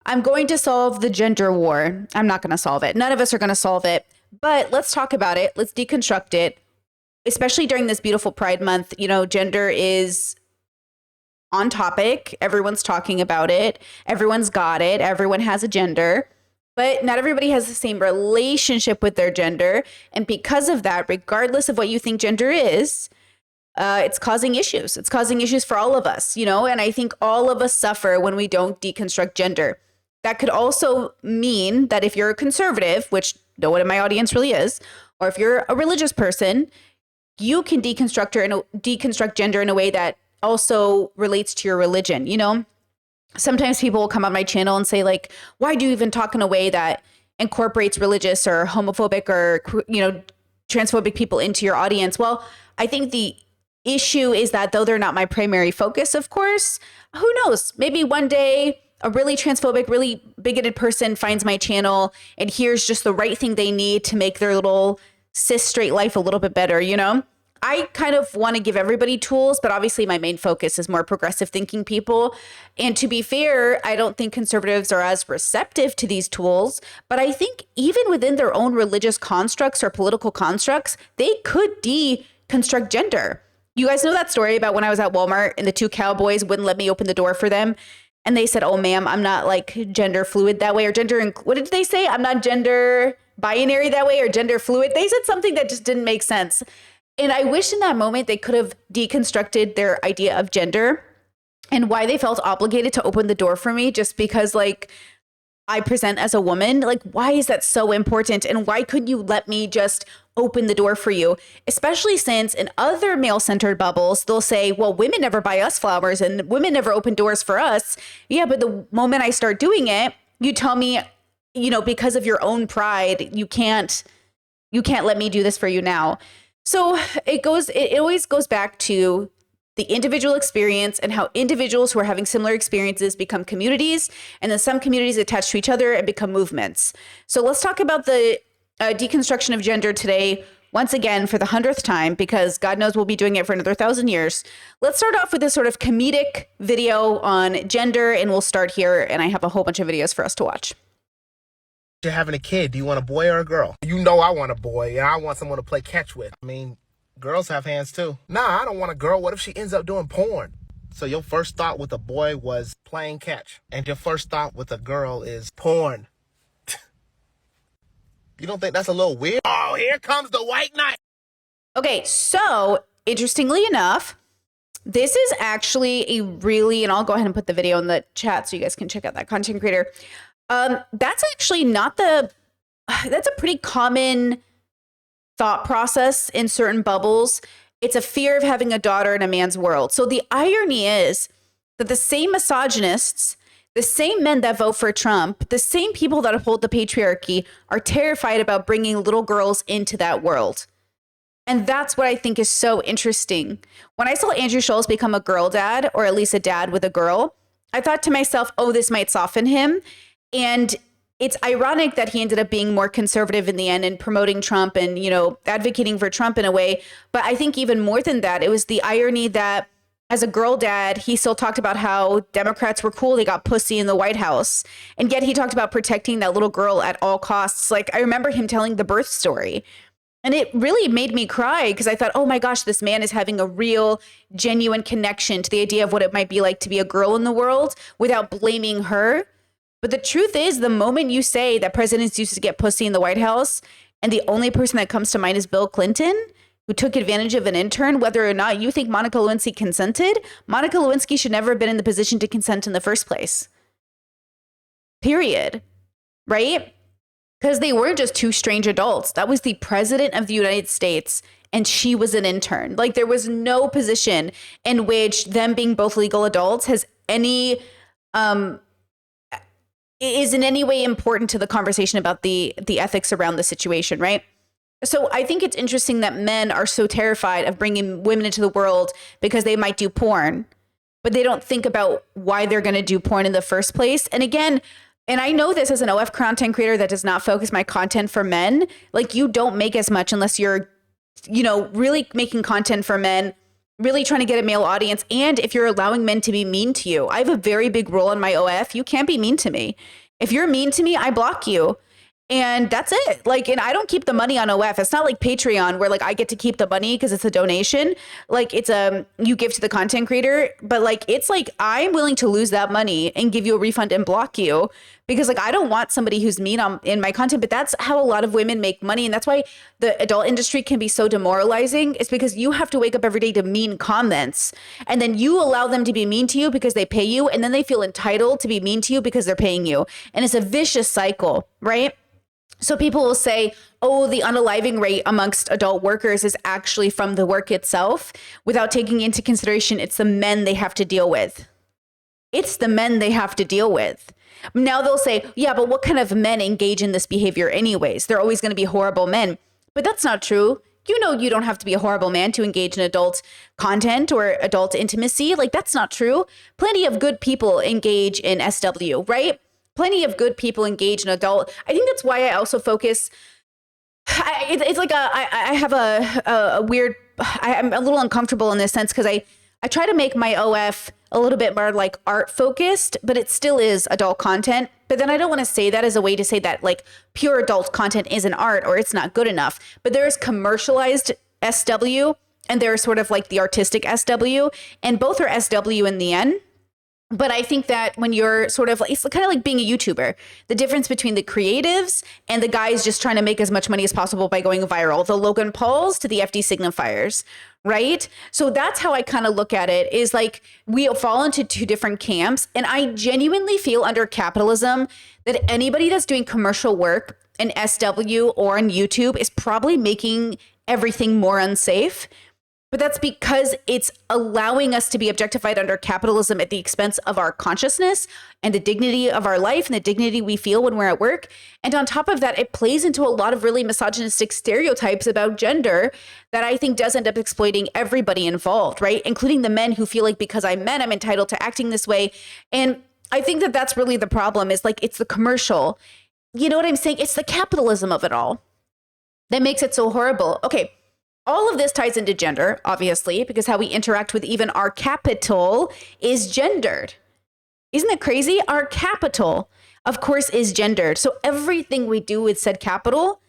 I'm going to solve the gender war. I'm not going to solve it. None of us are going to solve it. But let's talk about it. Let's deconstruct it, especially during this beautiful Pride Month. You know, gender is on topic. Everyone's talking about it. Everyone's got it. Everyone has a gender. But not everybody has the same relationship with their gender. And because of that, regardless of what you think gender is, it's causing issues. It's causing issues for all of us, you know, and I think all of us suffer when we don't deconstruct gender. That could also mean that if you're a conservative, which no one in my audience really is, or if you're a religious person, you can deconstruct gender in a way that also relates to your religion. You know, sometimes people will come on my channel and say, like, why do you even talk in a way that incorporates religious or homophobic or, you know, transphobic people into your audience? Well, I think the issue is that though they're not my primary focus, of course, who knows? Maybe one day a really transphobic, really bigoted person finds my channel and hears just the right thing they need to make their little cis straight life a little bit better, you know? I kind of want to give everybody tools, but obviously my main focus is more progressive thinking people. And to be fair, I don't think conservatives are as receptive to these tools, but I think even within their own religious constructs or political constructs, they could deconstruct gender. You guys know that story about when I was at Walmart and the two cowboys wouldn't let me open the door for them. And they said, oh, ma'am, I'm not like gender fluid that way, or what did they say? I'm not gender binary that way or gender fluid. They said something that just didn't make sense. And I wish in that moment they could have deconstructed their idea of gender and why they felt obligated to open the door for me just because, like, I present as a woman. Like, why is that so important? And why couldn't you let me just open the door for you? Especially since in other male-centered bubbles, they'll say, well, women never buy us flowers and women never open doors for us. Yeah, but the moment I start doing it, you tell me, you know, because of your own pride, you can't let me do this for you now. So it always goes back to the individual experience and how individuals who are having similar experiences become communities, and then some communities attach to each other and become movements. So let's talk about the deconstruction of gender today, once again, for the 100th time, because God knows we'll be doing it for another 1,000 years. Let's start off with this sort of comedic video on gender, and we'll start here, and I have a whole bunch of videos for us to watch. You're having a kid. Do you want a boy or a girl? You know I want a boy, and I want someone to play catch with. I mean, girls have hands too. Nah, I don't want a girl. What if she ends up doing porn? So your first thought with a boy was playing catch, and your first thought with a girl is porn. You don't think that's a little weird? Oh, here comes the white knight. Okay, so interestingly enough, this is actually a really, and I'll go ahead and put the video in the chat so you guys can check out that content creator. That's actually that's a pretty common thought process in certain bubbles. It's a fear of having a daughter in a man's world. So the irony is that the same misogynists, the same men that vote for Trump, the same people that uphold the patriarchy are terrified about bringing little girls into that world. And that's what I think is so interesting. When I saw Andrew Schulz become a girl dad, or at least a dad with a girl, I thought to myself, oh, this might soften him. And it's ironic that he ended up being more conservative in the end and promoting Trump and, you know, advocating for Trump in a way. But I think even more than that, it was the irony that as a girl dad, he still talked about how Democrats were cool. They got pussy in the White House. And yet he talked about protecting that little girl at all costs. Like, I remember him telling the birth story. And it really made me cry because I thought, oh my gosh, this man is having a real, genuine connection to the idea of what it might be like to be a girl in the world without blaming her. But the truth is, the moment you say that presidents used to get pussy in the White House, and the only person that comes to mind is Bill Clinton, who took advantage of an intern, whether or not you think Monica Lewinsky consented, Monica Lewinsky should never have been in the position to consent in the first place. Period. Right? Because they weren't just two strange adults. That was the president of the United States, and she was an intern. Like, there was no position in which them being both legal adults has any is in any way important to the conversation about the ethics around the situation, right? So I think it's interesting that men are so terrified of bringing women into the world because they might do porn, but they don't think about why they're going to do porn in the first place. And again, and I know this as an OF content creator that does not focus my content for men, like, you don't make as much unless you're, you know, really making content for men really trying to get a male audience, and if you're allowing men to be mean to you. I have a very big rule in my OF. You can't be mean to me. If you're mean to me, I block you. And that's it. Like, and I don't keep the money on OF. It's not like Patreon where like I get to keep the money because it's a donation. Like it's you give to the content creator, but like it's like I'm willing to lose that money and give you a refund and block you because like I don't want somebody who's mean in my content. But that's how a lot of women make money, and that's why the adult industry can be so demoralizing. It's because you have to wake up every day to mean comments, and then you allow them to be mean to you because they pay you, and then they feel entitled to be mean to you because they're paying you, and it's a vicious cycle, right? So people will say, oh, the unaliving rate amongst adult workers is actually from the work itself, without taking into consideration it's the men they have to deal with. It's the men they have to deal with. Now they'll say, yeah, but what kind of men engage in this behavior anyways? They're always going to be horrible men. But that's not true. You know, you don't have to be a horrible man to engage in adult content or adult intimacy. Like, that's not true. Plenty of good people engage in SW, right? Plenty of good people engage in adult. I think that's why I also focus. It's like I have a weird, I'm a little uncomfortable in this sense because I try to make my OF a little bit more like art focused, but it still is adult content. But then I don't want to say that as a way to say that like pure adult content isn't art or it's not good enough. But there's commercialized SW and there's sort of like the artistic SW, and both are SW in the end. But I think that when you're sort of like, it's kind of like being a YouTuber, the difference between the creatives and the guys just trying to make as much money as possible by going viral, the Logan Pauls to the FD signifiers, right? So that's how I kind of look at it, is like we fall into two different camps. And I genuinely feel under capitalism that anybody that's doing commercial work in SW or on YouTube is probably making everything more unsafe. But that's because it's allowing us to be objectified under capitalism at the expense of our consciousness and the dignity of our life and the dignity we feel when we're at work. And on top of that, it plays into a lot of really misogynistic stereotypes about gender that I think does end up exploiting everybody involved, right? Including the men who feel like because I'm men, I'm entitled to acting this way. And I think that that's really the problem, is like it's the commercial. You know what I'm saying? It's the capitalism of it all that makes it so horrible. Okay. All of this ties into gender, obviously, because how we interact with even our capital is gendered. Isn't it crazy? Our capital, of course, is gendered. So everything we do with said capital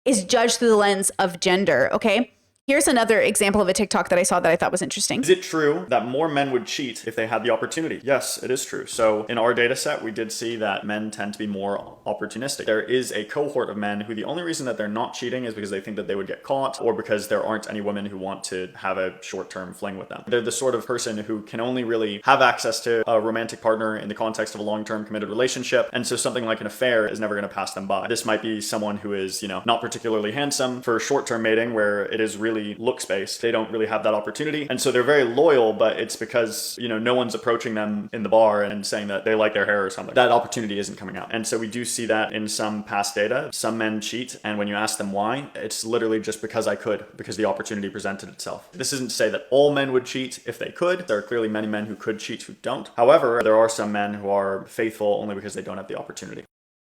is judged through the lens of gender, okay? Here's another example of a TikTok that I saw that I thought was interesting. Is it true that more men would cheat if they had the opportunity? Yes, it is true. So in our data set, we did see that men tend to be more opportunistic. There is a cohort of men who the only reason that they're not cheating is because they think that they would get caught, or because there aren't any women who want to have a short-term fling with them. They're the sort of person who can only really have access to a romantic partner in the context of a long-term committed relationship. And so something like an affair is never going to pass them by. This might be someone who is, not particularly handsome for short-term mating, where it is really looks based. They don't really have that opportunity. And so they're very loyal, but it's because, no one's approaching them in the bar and saying that they like their hair or something. That opportunity isn't coming out. And so we do see that in some past data. Some men cheat, and when you ask them why, it's literally just because because the opportunity presented itself. This isn't to say that all men would cheat if they could. There are clearly many men who could cheat who don't. However, there are some men who are faithful only because they don't have the opportunity.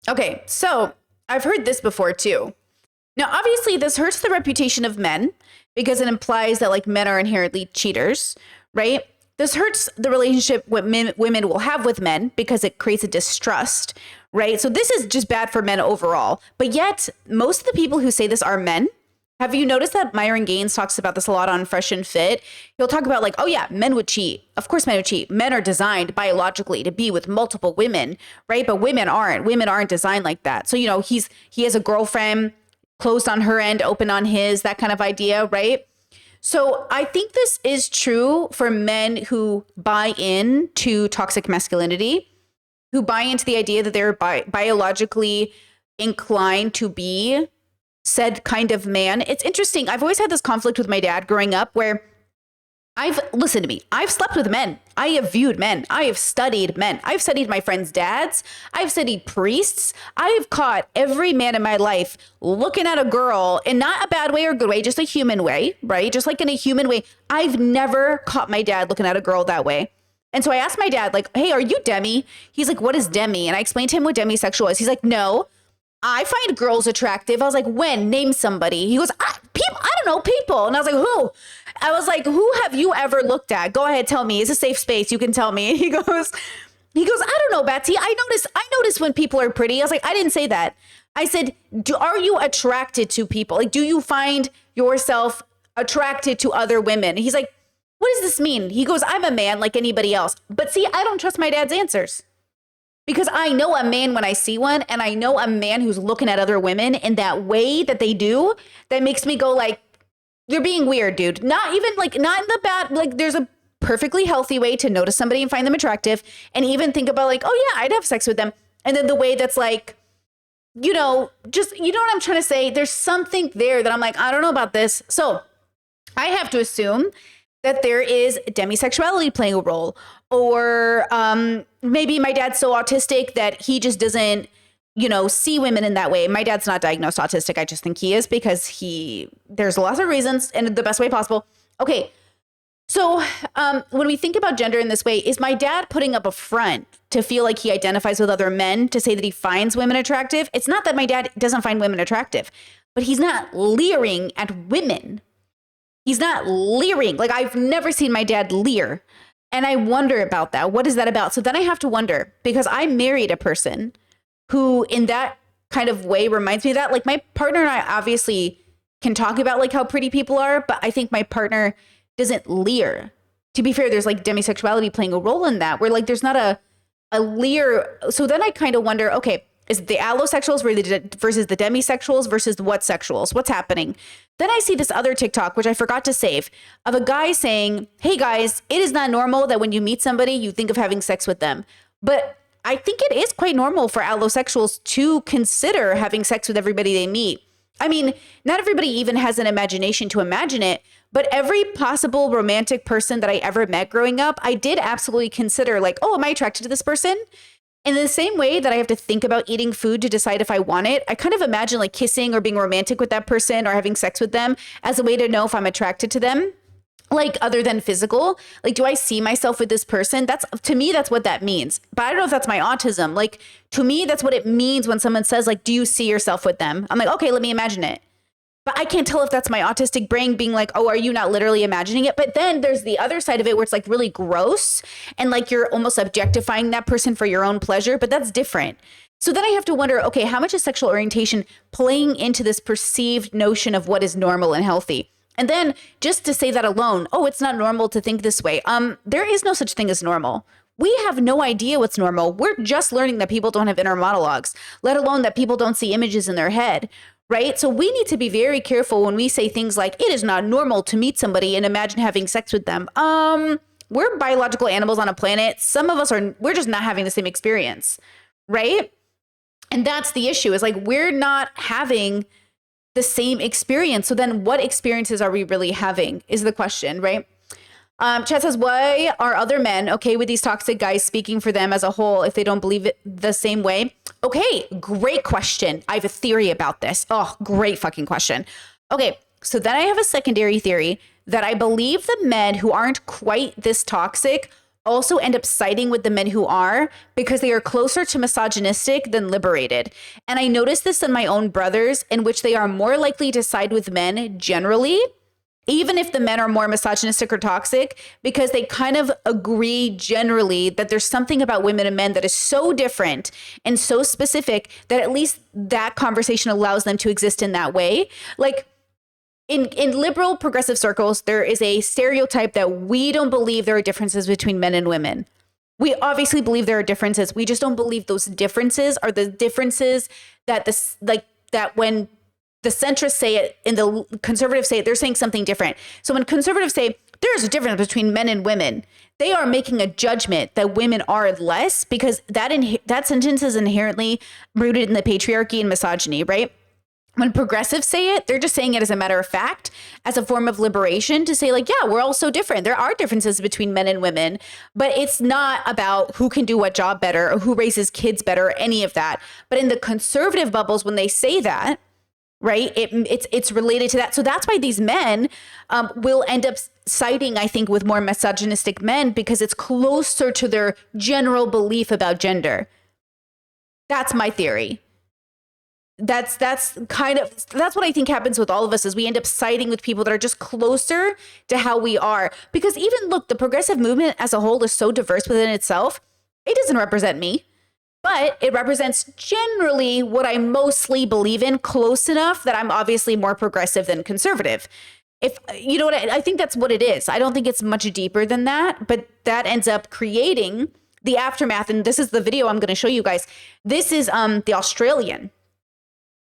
Okay, so I've heard this before too. Now, obviously, this hurts the reputation of men because it implies that like men are inherently cheaters, right? This hurts the relationship what women will have with men because it creates a distrust, right? So this is just bad for men overall. But yet, most of the people who say this are men. Have you noticed that Myron Gaines talks about this a lot on Fresh and Fit? He'll talk about like, oh yeah, men would cheat. Of course men would cheat. Men are designed biologically to be with multiple women, right? But women aren't. Women aren't designed like that. So, he has a girlfriend, closed on her end, open on his, that kind of idea, right? So I think this is true for men who buy into toxic masculinity, who buy into the idea that they're biologically inclined to be said kind of man. It's interesting. I've always had this conflict with my dad growing up where listen to me. I've slept with men. I have viewed men. I have studied men. I've studied my friends' dads. I've studied priests. I've caught every man in my life looking at a girl in not a bad way or good way, just a human way, right? Just like in a human way. I've never caught my dad looking at a girl that way. And so I asked my dad, like, hey, are you demi? He's like, what is demi? And I explained to him what demisexual is. He's like, no, I find girls attractive. I was like, when? Name somebody. He goes, people. I don't know, people. And I was like, who? I was like, who have you ever looked at? Go ahead, tell me. It's a safe space. You can tell me. He goes, I don't know, Betsy. I notice when people are pretty. I was like, I didn't say that. I said, are you attracted to people? Like, do you find yourself attracted to other women? He's like, what does this mean? He goes, I'm a man like anybody else. But see, I don't trust my dad's answers. Because I know a man when I see one, and I know a man who's looking at other women in that way that they do, that makes me go like, you're being weird, dude. Not even like, not in the bad, like there's a perfectly healthy way to notice somebody and find them attractive and even think about like, oh yeah, I'd have sex with them. And then the way that's like, just, you know what I'm trying to say? There's something there that I'm like, I don't know about this. So I have to assume that there is demisexuality playing a role, or maybe my dad's so autistic that he just doesn't, see women in that way. My dad's not diagnosed autistic. I just think he is, because there's lots of reasons and the best way possible. Okay. So when we think about gender in this way, is my dad putting up a front to feel like he identifies with other men, to say that he finds women attractive? It's not that my dad doesn't find women attractive, but he's not leering at women. He's not leering. Like, I've never seen my dad leer. And I wonder about that. What is that about? So then I have to wonder, because I married a person who in that kind of way reminds me of that. Like, my partner and I obviously can talk about like how pretty people are, but I think my partner doesn't leer. To be fair, there's like demisexuality playing a role in that, where like there's not a leer. So then I kind of wonder, okay, is it the allosexuals versus the demisexuals versus the what sexuals? What's happening? Then I see this other TikTok, which I forgot to save, of a guy saying, hey guys, it is not normal that when you meet somebody, you think of having sex with them. But I think it is quite normal for allosexuals to consider having sex with everybody they meet. I mean, not everybody even has an imagination to imagine it, but every possible romantic person that I ever met growing up, I did absolutely consider like, oh, am I attracted to this person? In the same way that I have to think about eating food to decide if I want it, I kind of imagine like kissing or being romantic with that person or having sex with them as a way to know if I'm attracted to them. Like, other than physical, like, do I see myself with this person? To me, that's what that means. But I don't know if that's my autism. Like, to me, that's what it means when someone says like, do you see yourself with them? I'm like, okay, let me imagine it. But I can't tell if that's my autistic brain being like, oh, are you not literally imagining it? But then there's the other side of it where it's like really gross and like you're almost objectifying that person for your own pleasure, but that's different. So then I have to wonder, okay, how much is sexual orientation playing into this perceived notion of what is normal and healthy? And then just to say that alone, oh, it's not normal to think this way. There is no such thing as normal. We have no idea what's normal. We're just learning that people don't have inner monologues, let alone that people don't see images in their head. Right? So we need to be very careful when we say things like, it is not normal to meet somebody and imagine having sex with them. We're biological animals on a planet. Some of us we're just not having the same experience. Right? And that's the issue, is like, we're not having the same experience. So then what experiences are we really having is the question, right? Chat says, why are other men okay with these toxic guys speaking for them as a whole if they don't believe it the same way? Okay, great question. I have a theory about this. Oh, great fucking question. Okay, so then I have a secondary theory that I believe the men who aren't quite this toxic also end up siding with the men who are, because they are closer to misogynistic than liberated. And I noticed this in my own brothers, in which they are more likely to side with men generally, even if the men are more misogynistic or toxic, because they kind of agree generally that there's something about women and men that is so different and so specific that at least that conversation allows them to exist in that way. Like, in liberal progressive circles, there is a stereotype that we don't believe there are differences between men and women. We obviously believe there are differences. We just don't believe those differences are the differences that that when the centrists say it and the conservatives say it, they're saying something different. So when conservatives say there's a difference between men and women, they are making a judgment that women are less, because that sentence is inherently rooted in the patriarchy and misogyny, right? When progressives say it, they're just saying it as a matter of fact, as a form of liberation, to say like, yeah, we're all so different. There are differences between men and women, but it's not about who can do what job better or who raises kids better or any of that. But in the conservative bubbles, when they say that, right, it's related to that. So that's why these men will end up siding, I think, with more misogynistic men, because it's closer to their general belief about gender. That's my theory. that's what I think happens with all of us is we end up siding with people that are just closer to how we are. Because even look, the progressive movement as a whole is so diverse within itself. It doesn't represent me, but it represents generally what I mostly believe in, close enough that I'm obviously more progressive than conservative. If you know what I think that's what it is. I don't think it's much deeper than that, but that ends up creating the aftermath. And this is the video I'm going to show you guys. This is the Australian.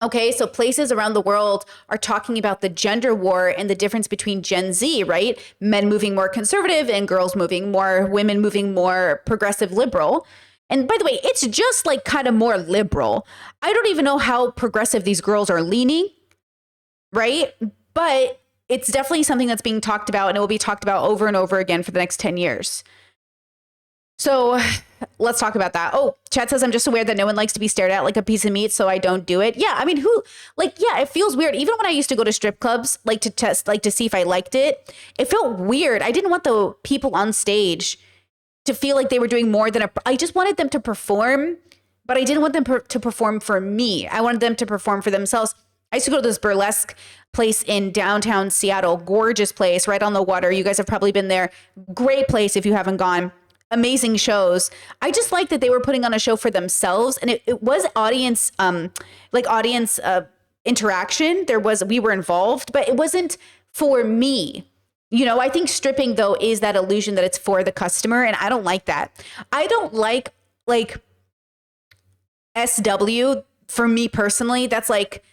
Okay, so places around the world are talking about the gender war and the difference between Gen Z, right? Men moving more conservative and girls moving more, women moving more progressive liberal. And by the way, it's just like kind of more liberal. I don't even know how progressive these girls are leaning, right? But it's definitely something that's being talked about, and it will be talked about over and over again for the next 10 years. So let's talk about that. Oh, chat says, I'm just aware that no one likes to be stared at like a piece of meat, so I don't do it. Yeah, I mean, it feels weird. Even when I used to go to strip clubs, like to test, like to see if I liked it, it felt weird. I didn't want the people on stage to feel like they were doing more than I just wanted them to perform, but I didn't want them to perform for me. I wanted them to perform for themselves. I used to go to this burlesque place in downtown Seattle, gorgeous place right on the water. You guys have probably been there. Great place if you haven't gone. Amazing shows. I just like that they were putting on a show for themselves, and it was audience interaction. We were involved, but it wasn't for me. You know, I think stripping though is that illusion that it's for the customer, and I don't like that. I don't like SW for me personally. That's like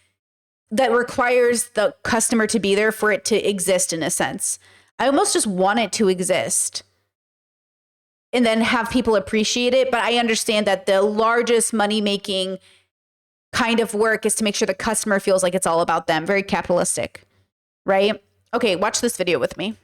that requires the customer to be there for it to exist in a sense. I almost just want it to exist and then have people appreciate it. But I understand that the largest money-making kind of work is to make sure the customer feels like it's all about them. Very capitalistic, right? Okay, watch this video with me.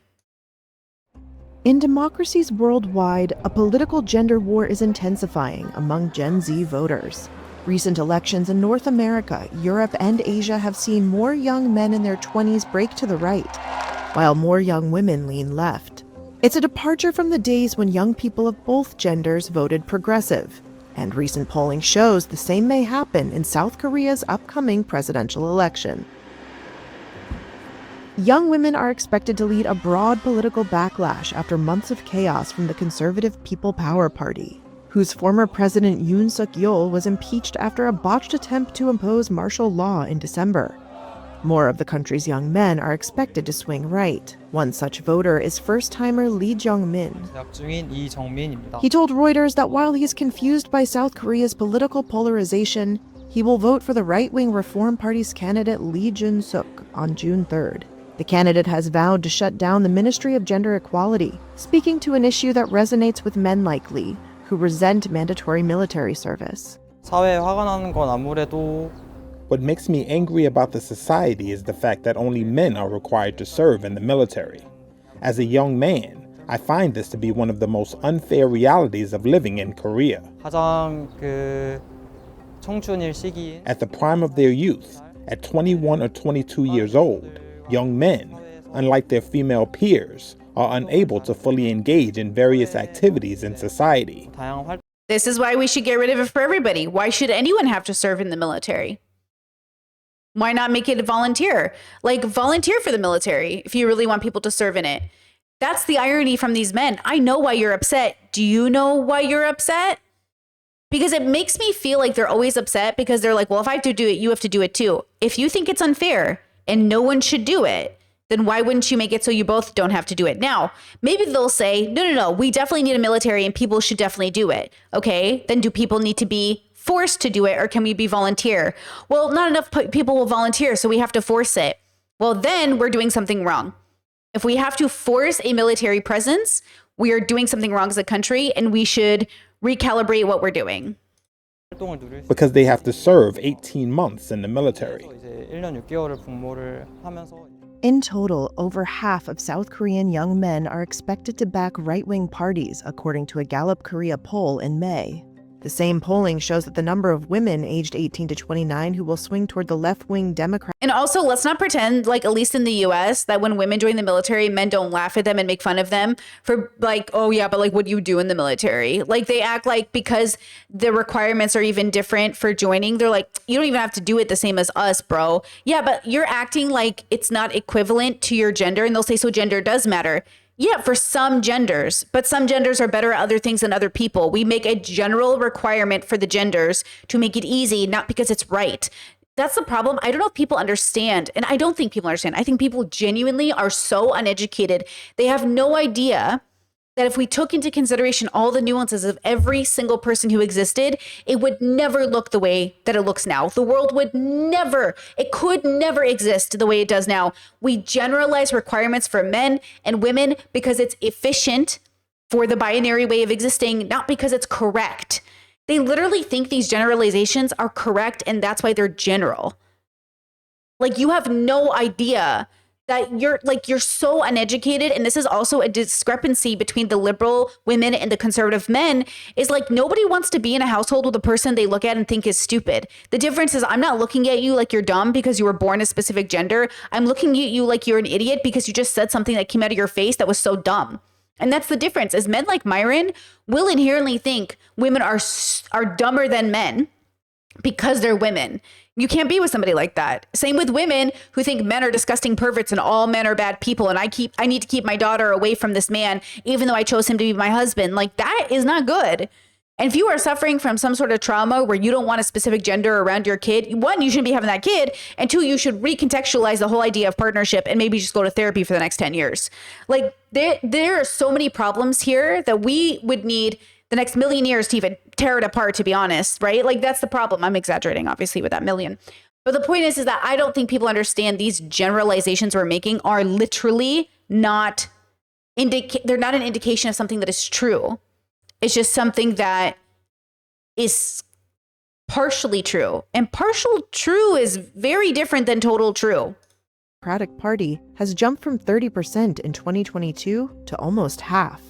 In democracies worldwide, a political gender war is intensifying among Gen Z voters. Recent elections in North America, Europe, and Asia have seen more young men in their 20s break to the right, while more young women lean left. It's a departure from the days when young people of both genders voted progressive, and recent polling shows the same may happen in South Korea's upcoming presidential election. Young women are expected to lead a broad political backlash after months of chaos from the conservative People Power Party, whose former president Yoon Suk-yeol was impeached after a botched attempt to impose martial law in December. More of the country's young men are expected to swing right. One such voter is first-timer Lee Jung-min. He told Reuters that while he's confused by South Korea's political polarization, he will vote for the right-wing Reform Party's candidate Lee Jun-suk on June 3rd. The candidate has vowed to shut down the Ministry of Gender Equality, speaking to an issue that resonates with men like Lee, who resent mandatory military service. What makes me angry about the society is the fact that only men are required to serve in the military. As a young man, I find this to be one of the most unfair realities of living in Korea. At the prime of their youth, at 21 or 22 years old, young men, unlike their female peers, are unable to fully engage in various activities in society. This is why we should get rid of it for everybody. Why should anyone have to serve in the military? Why not make it a volunteer? Like, volunteer for the military if you really want people to serve in it. That's the irony from these men. I know why you're upset. Do you know why you're upset? Because it makes me feel like they're always upset because they're like, well, if I have to do it, you have to do it too. If you think it's unfair and no one should do it, then why wouldn't you make it so you both don't have to do it? Now, maybe they'll say, no, we definitely need a military and people should definitely do it. Okay, then do people need to be forced to do it, or can we be volunteer? Well, not enough people will volunteer, so we have to force it. Well, then we're doing something wrong. If we have to force a military presence, we are doing something wrong as a country, and we should recalibrate what we're doing. Because they have to serve 18 months in the military. In total, over half of South Korean young men are expected to back right-wing parties, according to a Gallup Korea poll in May. The same polling shows that the number of women aged 18 to 29 who will swing toward the left-wing Democrat. And also, let's not pretend, like, at least in the US, that when women join the military, men don't laugh at them and make fun of them for, like, oh yeah, but like, what do you do in the military? Like, they act like because the requirements are even different for joining, they're like, you don't even have to do it the same as us, bro. Yeah, but you're acting like it's not equivalent to your gender. And they'll say, so gender does matter. Yeah, for some genders, but some genders are better at other things than other people. We make a general requirement for the genders to make it easy, not because it's right. That's the problem. I don't know if people understand, and I don't think people understand. I think people genuinely are so uneducated. They have no idea that if we took into consideration all the nuances of every single person who existed, it would never look the way that it looks now. The world would never, it could never exist the way it does now. We generalize requirements for men and women because it's efficient for the binary way of existing, not because it's correct. They literally think these generalizations are correct, and that's why they're general. Like, you have no idea that you're so uneducated. And this is also a discrepancy between the liberal women and the conservative men, is like, nobody wants to be in a household with a person they look at and think is stupid. The difference is, I'm not looking at you like you're dumb because you were born a specific gender. I'm looking at you like you're an idiot because you just said something that came out of your face that was so dumb. And that's the difference, is men like Myron will inherently think women are dumber than men because they're women. You can't be with somebody like that. Same with women who think men are disgusting perverts and all men are bad people. And I need to keep my daughter away from this man, even though I chose him to be my husband. Like, that is not good. And if you are suffering from some sort of trauma where you don't want a specific gender around your kid, one, you shouldn't be having that kid. And two, you should recontextualize the whole idea of partnership and maybe just go to therapy for the next 10 years. Like, there are so many problems here that we would need the next million years to even tear it apart, to be honest, right? Like, that's the problem. I'm exaggerating, obviously, with that million. But the point is that I don't think people understand these generalizations we're making are literally not, they're not an indication of something that is true. It's just something that is partially true. And partial true is very different than total true. Democratic Party has jumped from 30% in 2022 to almost half.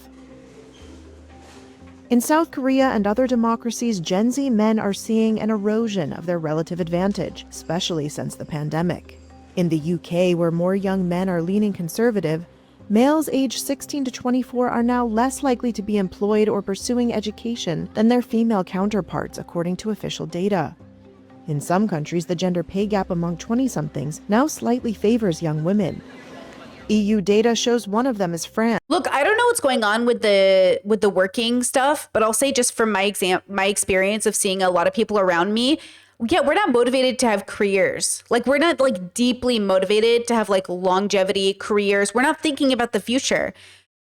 In South Korea and other democracies, Gen Z men are seeing an erosion of their relative advantage, especially since the pandemic. In the UK, where more young men are leaning conservative, males aged 16 to 24 are now less likely to be employed or pursuing education than their female counterparts, according to official data. In some countries, the gender pay gap among 20-somethings now slightly favors young women. EU data shows one of them is France. Look, I don't know what's going on with the working stuff, but I'll say, just from my experience of seeing a lot of people around me, yeah, we're not motivated to have careers. Like, we're not like deeply motivated to have like longevity careers. We're not thinking about the future.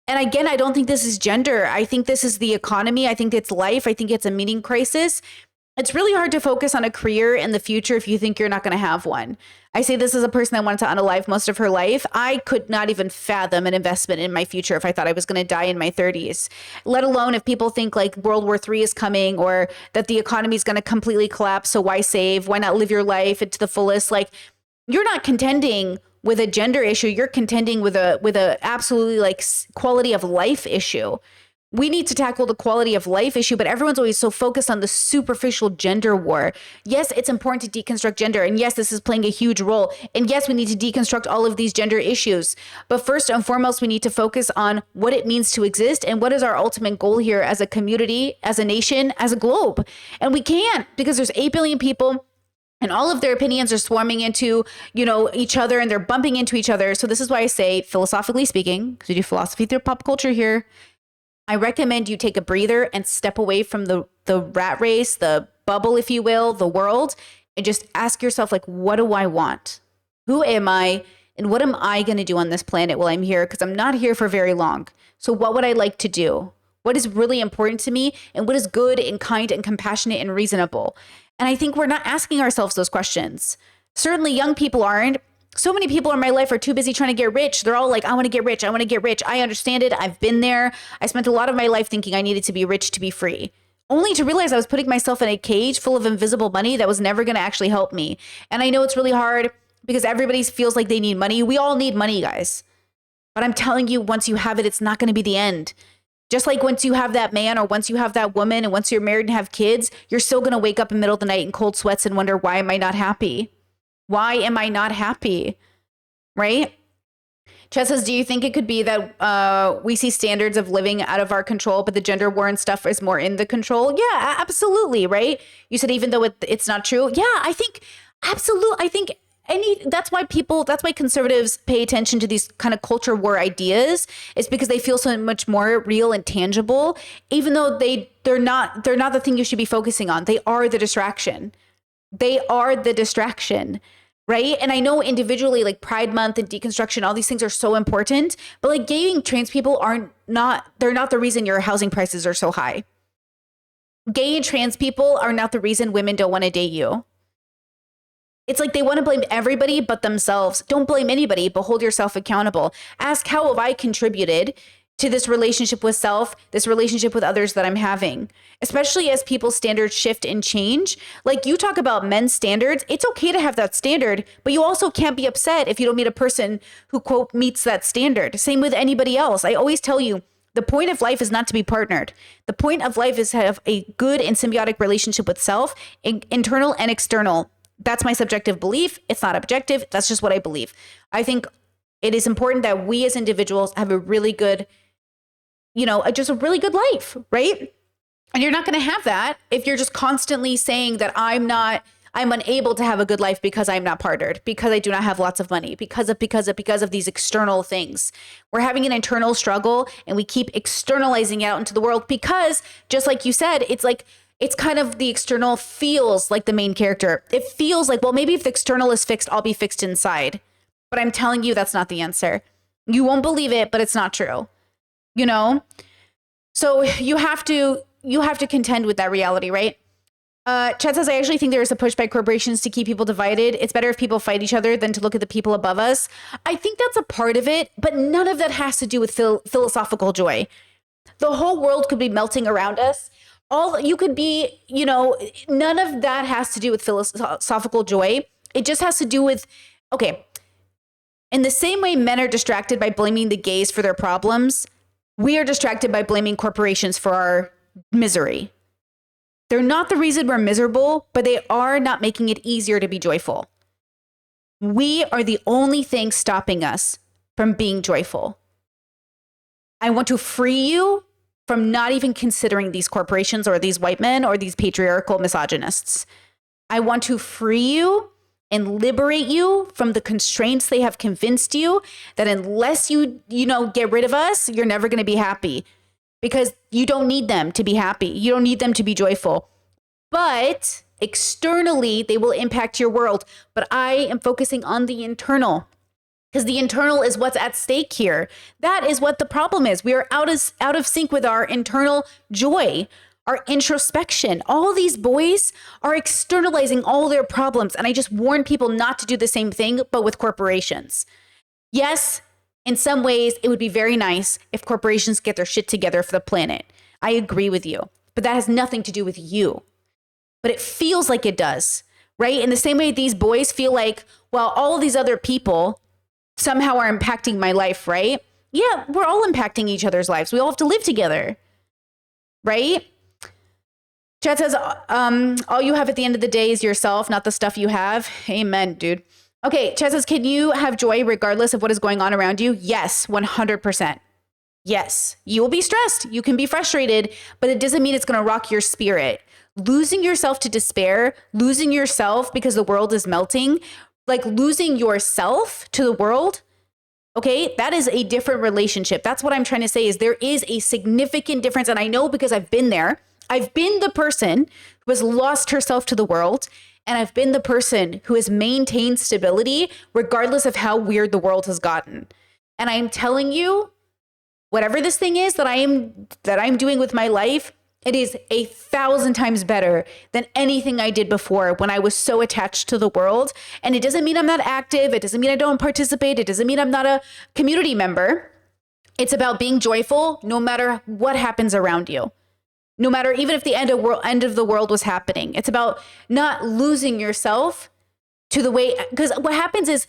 And again, I don't think this is gender. I think this is the economy. I think it's life. I think it's a meaning crisis. It's really hard to focus on a career in the future if you think you're not going to have one. I say this as a person that wanted to unalive most of her life. I could not even fathom an investment in my future if I thought I was going to die in my 30s, let alone if people think like World War III is coming or that the economy is going to completely collapse. So why save? Why not live your life to the fullest? Like, you're not contending with a gender issue. You're contending with a absolutely like quality of life issue. We need to tackle the quality of life issue, but everyone's always so focused on the superficial gender war. Yes, it's important to deconstruct gender. And yes, this is playing a huge role. And yes, we need to deconstruct all of these gender issues. But first and foremost, we need to focus on what it means to exist and what is our ultimate goal here as a community, as a nation, as a globe. And we can't, because there's 8 billion people and all of their opinions are swarming into, each other, and they're bumping into each other. So this is why I say, philosophically speaking, because we do philosophy through pop culture here, I recommend you take a breather and step away from the rat race, the bubble, if you will, the world, and just ask yourself, like, what do I want? Who am I? And what am I going to do on this planet while I'm here? Because I'm not here for very long. So what would I like to do? What is really important to me? And what is good and kind and compassionate and reasonable? And I think we're not asking ourselves those questions. Certainly young people aren't. So many people in my life are too busy trying to get rich. They're all like, I want to get rich. I want to get rich. I understand it. I've been there. I spent a lot of my life thinking I needed to be rich to be free, only to realize I was putting myself in a cage full of invisible money that was never going to actually help me. And I know it's really hard because everybody feels like they need money. We all need money, guys. But I'm telling you, once you have it, it's not going to be the end. Just like once you have that man or once you have that woman and once you're married and have kids, you're still going to wake up in the middle of the night in cold sweats and wonder, why am I not happy? Why am I not happy? Right? Chess says, do you think it could be that we see standards of living out of our control, but the gender war and stuff is more in the control? Yeah, absolutely. Right? You said, even though it's not true. Yeah, I think absolutely. I think that's why conservatives pay attention to these kind of culture war ideas, is because they feel so much more real and tangible, even though they're not the thing you should be focusing on. They are the distraction. They are the distraction. Right. And I know individually, like Pride Month and deconstruction, all these things are so important, but like gay and trans people they're not the reason your housing prices are so high. Gay and trans people are not the reason women don't want to date you. It's like they want to blame everybody but themselves. Don't blame anybody, but hold yourself accountable. Ask, how have I contributed to this relationship with self, this relationship with others that I'm having, especially as people's standards shift and change. Like, you talk about men's standards. It's okay to have that standard, but you also can't be upset if you don't meet a person who, quote, meets that standard. Same with anybody else. I always tell you, the point of life is not to be partnered. The point of life is to have a good and symbiotic relationship with self, internal and external. That's my subjective belief. It's not objective. That's just what I believe. I think it is important that we as individuals have a really good, just a really good life, right? And you're not going to have that if you're just constantly saying that I'm unable to have a good life because I'm not partnered, because I do not have lots of money, because of these external things. We're having an internal struggle and we keep externalizing it out into the world because, just like you said, it's kind of the external feels like the main character. It feels like, well, maybe if the external is fixed, I'll be fixed inside. But I'm telling you, that's not the answer. You won't believe it, but it's not true. So you have to contend with that reality, right? Chad says, I actually think there is a push by corporations to keep people divided. It's better if people fight each other than to look at the people above us. I think that's a part of it, but none of that has to do with philosophical joy. The whole world could be melting around us. None of that has to do with philosophical joy. It just has to do with, okay, in the same way men are distracted by blaming the gays for their problems, we are distracted by blaming corporations for our misery. They're not the reason we're miserable, but they are not making it easier to be joyful. We are the only thing stopping us from being joyful. I want to free you from not even considering these corporations or these white men or these patriarchal misogynists. I want to free you and liberate you from the constraints they have convinced you that unless you get rid of us, you're never going to be happy, because you don't need them to be happy. You don't need them to be joyful. But externally, they will impact your world. But I am focusing on the internal, because the internal is what's at stake here. That is what the problem is. We are out of sync with our internal joy, our introspection. All these boys are externalizing all their problems. And I just warn people not to do the same thing, but with corporations. Yes, in some ways, it would be very nice if corporations get their shit together for the planet. I agree with you, but that has nothing to do with you. But it feels like it does, right? In the same way these boys feel like, well, all of these other people somehow are impacting my life, right? Yeah, we're all impacting each other's lives. We all have to live together, right? Chad says, all you have at the end of the day is yourself, not the stuff you have. Amen, dude. Okay, Chad says, can you have joy regardless of what is going on around you? Yes, 100%. Yes, you will be stressed. You can be frustrated, but it doesn't mean it's going to rock your spirit. Losing yourself to despair, losing yourself because the world is melting, like losing yourself to the world, okay, that is a different relationship. That's what I'm trying to say, is there is a significant difference. And I know because I've been there. I've been the person who has lost herself to the world. And I've been the person who has maintained stability regardless of how weird the world has gotten. And I'm telling you, whatever this thing is that I'm doing with my life, it is 1,000 times better than anything I did before when I was so attached to the world. And it doesn't mean I'm not active. It doesn't mean I don't participate. It doesn't mean I'm not a community member. It's about being joyful no matter what happens around you. No matter, even if the end of the world was happening. It's about not losing yourself to the way, because what happens is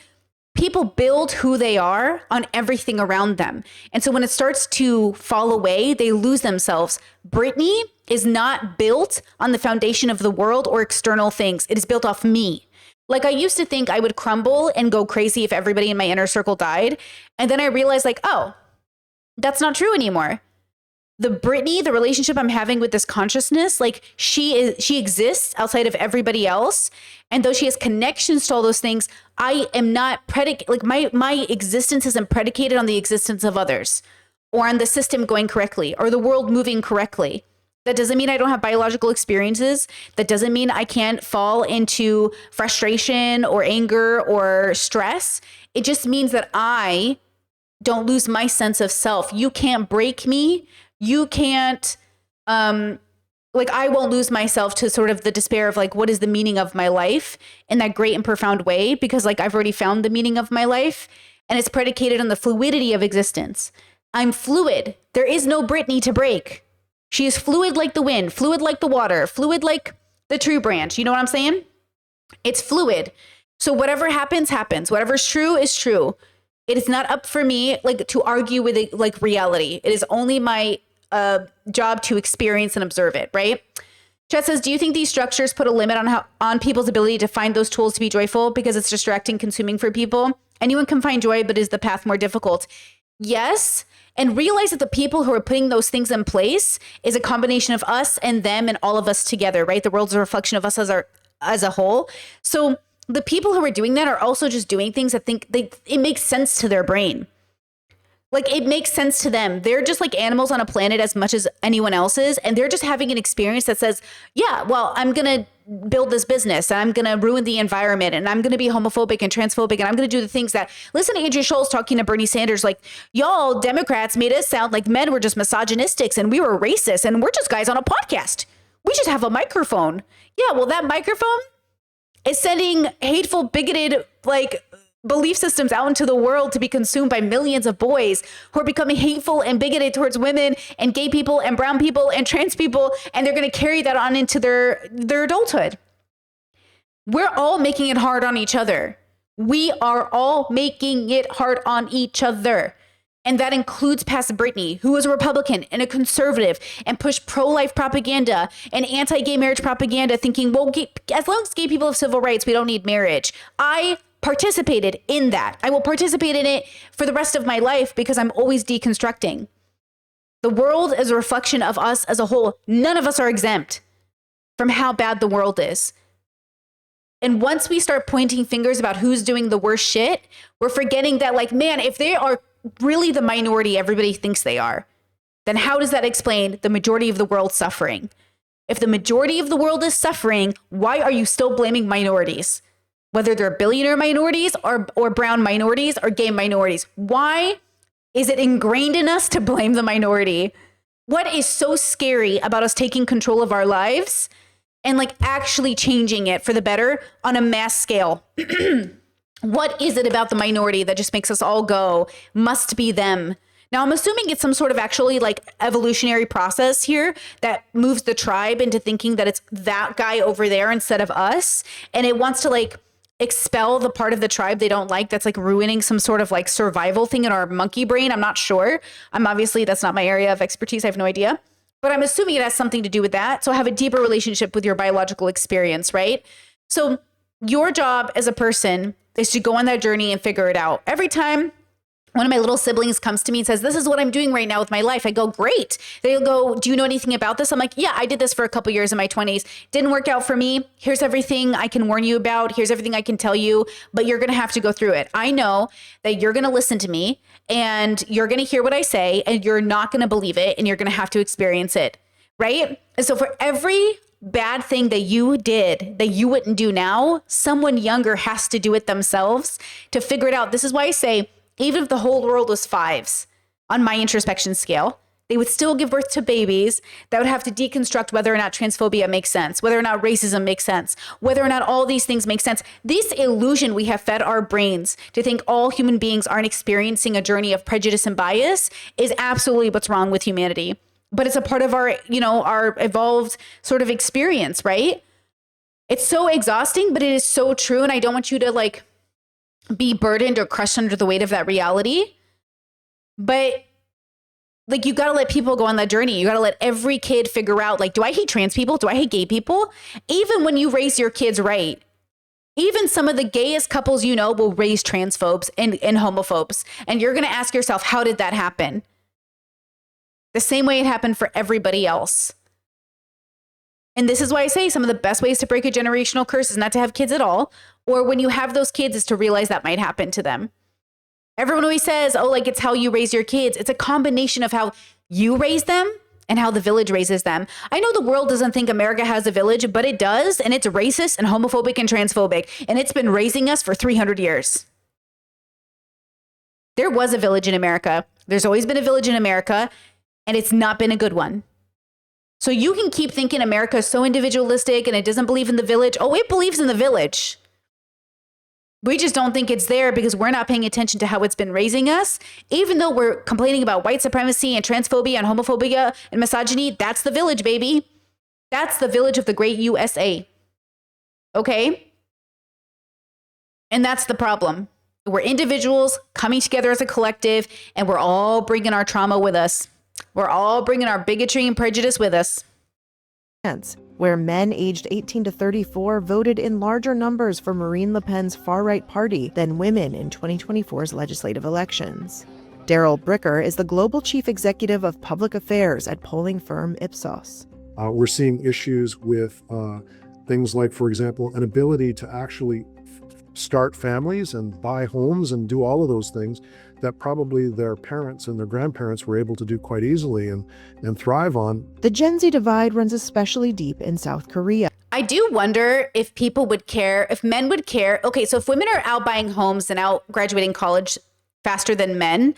people build who they are on everything around them. And so when it starts to fall away, they lose themselves. Brittany is not built on the foundation of the world or external things. It is built off me. Like I used to think I would crumble and go crazy if everybody in my inner circle died. And then I realized like, oh, that's not true anymore. The Brittany, the relationship I'm having with this consciousness, like she exists outside of everybody else. And though she has connections to all those things, I am not like my existence isn't predicated on the existence of others or on the system going correctly or the world moving correctly. That doesn't mean I don't have biological experiences. That doesn't mean I can't fall into frustration or anger or stress. It just means that I don't lose my sense of self. You can't break me. You can't, like, I won't lose myself to sort of the despair of like, what is the meaning of my life in that great and profound way? Because like, I've already found the meaning of my life and it's predicated on the fluidity of existence. I'm fluid. There is no Brittany to break. She is fluid like the wind, fluid like the water, fluid like the tree branch. You know what I'm saying? It's fluid. So whatever happens, happens. Whatever's true is true. It is not up for me like to argue with it, like reality. It is only my job to experience and observe it, right? Chet says, do you think these structures put a limit on people's ability to find those tools to be joyful because it's distracting, consuming for people? Anyone can find joy, but is the path more difficult? Yes. And realize that the people who are putting those things in place is a combination of us and them and all of us together, right? The world's a reflection of us as a whole. So the people who are doing that are also just doing things that it makes sense to their brain. Like it makes sense to them. They're just like animals on a planet as much as anyone else is. And they're just having an experience that says, yeah, well, I'm going to build this business and I'm going to ruin the environment and I'm going to be homophobic and transphobic and I'm going to do the things that, listen to Andrea Scholl's talking to Bernie Sanders, like, y'all Democrats made us sound like men were just misogynistics and we were racist and we're just guys on a podcast. We just have a microphone. Yeah, well, that microphone is sending hateful, bigoted, like belief systems out into the world to be consumed by millions of boys who are becoming hateful and bigoted towards women and gay people and brown people and trans people. And they're going to carry that on into their adulthood. We're all making it hard on each other. We are all making it hard on each other. And that includes past Brittany, who was a Republican and a conservative and pushed pro-life propaganda and anti-gay marriage propaganda, thinking, well, as long as gay people have civil rights, we don't need marriage. I participated in that. I will participate in it for the rest of my life because I'm always deconstructing. The world is a reflection of us as a whole. None of us are exempt from how bad the world is. And once we start pointing fingers about who's doing the worst shit, we're forgetting that, like, man, if they are really the minority everybody thinks they are, then how does that explain the majority of the world suffering? If the majority of the world is suffering, why are you still blaming minorities? Whether they're billionaire minorities or brown minorities or gay minorities. Why is it ingrained in us to blame the minority? What is so scary about us taking control of our lives and like actually changing it for the better on a mass scale? What is it about the minority that just makes us all go, must be them? Now, I'm assuming it's some sort of actually like evolutionary process here that moves the tribe into thinking that it's that guy over there instead of us. And it wants to like expel the part of the tribe they don't like that's like ruining some sort of like survival thing in our monkey brain. I'm not sure. That's not my area of expertise. I have no idea. But I'm assuming it has something to do with that. So have a deeper relationship with your biological experience, right? So your job as a person is to go on that journey and figure it out. Every time one of my little siblings comes to me and says, this is what I'm doing right now with my life, I go, great. They'll go, do you know anything about this? I'm like, yeah, I did this for a couple years in my 20s. Didn't work out for me. Here's everything I can warn you about. Here's everything I can tell you, but you're going to have to go through it. I know that you're going to listen to me and you're going to hear what I say and you're not going to believe it and you're going to have to experience it, right? And so for every bad thing that you did that you wouldn't do now, someone younger has to do it themselves to figure it out. This is why I say, even if the whole world was fives on my introspection scale, they would still give birth to babies that would have to deconstruct whether or not transphobia makes sense, whether or not racism makes sense, whether or not all these things make sense. This illusion we have fed our brains to think all human beings aren't experiencing a journey of prejudice and bias is absolutely what's wrong with humanity. But it's a part of our, our evolved sort of experience, right? It's so exhausting, but it is so true. And I don't want you to be burdened or crushed under the weight of that reality. But like, you got to let people go on that journey. You got to let every kid figure out, like, do I hate trans people? Do I hate gay people? Even when you raise your kids right, even some of the gayest couples you know will raise transphobes and homophobes. And you're going to ask yourself, how did that happen? The same way it happened for everybody else. And this is why I say some of the best ways to break a generational curse is not to have kids at all. Or when you have those kids is to realize that might happen to them. Everyone always says, oh, like it's how you raise your kids. It's a combination of how you raise them and how the village raises them. I know the world doesn't think America has a village, but it does. And it's racist and homophobic and transphobic. And it's been raising us for 300 years. There was a village in America. There's always been a village in America. And it's not been a good one. So you can keep thinking America is so individualistic and it doesn't believe in the village. Oh, it believes in the village. We just don't think it's there because we're not paying attention to how it's been raising us. Even though we're complaining about white supremacy and transphobia and homophobia and misogyny, that's the village, baby. That's the village of the great USA. Okay? And that's the problem. We're individuals coming together as a collective, and we're all bringing our trauma with us. We're all bringing our bigotry and prejudice with us. Where men aged 18 to 34 voted in larger numbers for Marine Le Pen's far-right party than women in 2024's legislative elections. Daryl Bricker is the global chief executive of public affairs at polling firm Ipsos. We're seeing issues with things like, for example, an ability to actually start families and buy homes and do all of those things that probably their parents and their grandparents were able to do quite easily and thrive on. The Gen Z divide runs especially deep in South Korea. I do wonder if people would care, if men would care. Okay, so if women are out buying homes and out graduating college faster than men,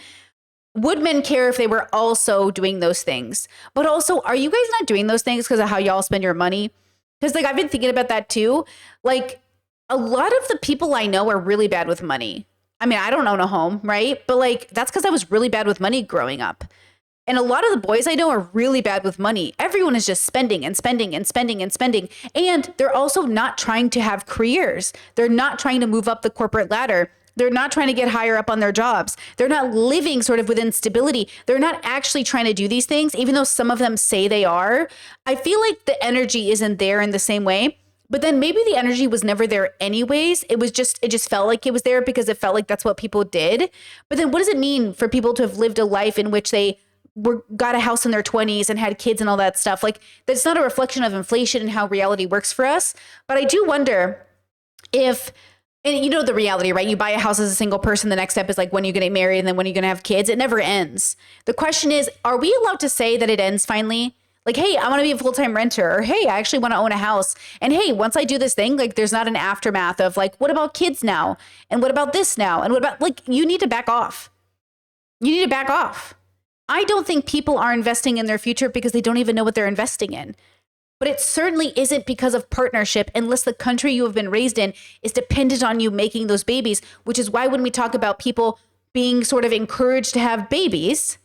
would men care if they were also doing those things? But also, are you guys not doing those things because of how y'all spend your money? Because like I've been thinking about that too. Like a lot of the people I know are really bad with money. I mean, I don't own a home, right? But like, that's because I was really bad with money growing up. And a lot of the boys I know are really bad with money. Everyone is just spending and spending and spending and spending. And they're also not trying to have careers. They're not trying to move up the corporate ladder. They're not trying to get higher up on their jobs. They're not living sort of within stability. They're not actually trying to do these things, even though some of them say they are. I feel like the energy isn't there in the same way. But then maybe the energy was never there anyways. It just felt like it was there because it felt like that's what people did. But then what does it mean for people to have lived a life in which they got a house in their 20s and had kids and all that stuff? Like, that's not a reflection of inflation and how reality works for us. But I do wonder if, and you know the reality, right? You buy a house as a single person. The next step is like, when are you going to get married? And then when are you going to have kids? It never ends. The question is, are we allowed to say that it ends finally? Like, hey, I want to be a full-time renter, or hey, I actually want to own a house. And hey, once I do this thing, like there's not an aftermath of like, what about kids now? And what about this now? And what about, like, you need to back off. You need to back off. I don't think people are investing in their future because they don't even know what they're investing in. But it certainly isn't because of partnership unless the country you have been raised in is dependent on you making those babies, which is why when we talk about people being sort of encouraged to have babies,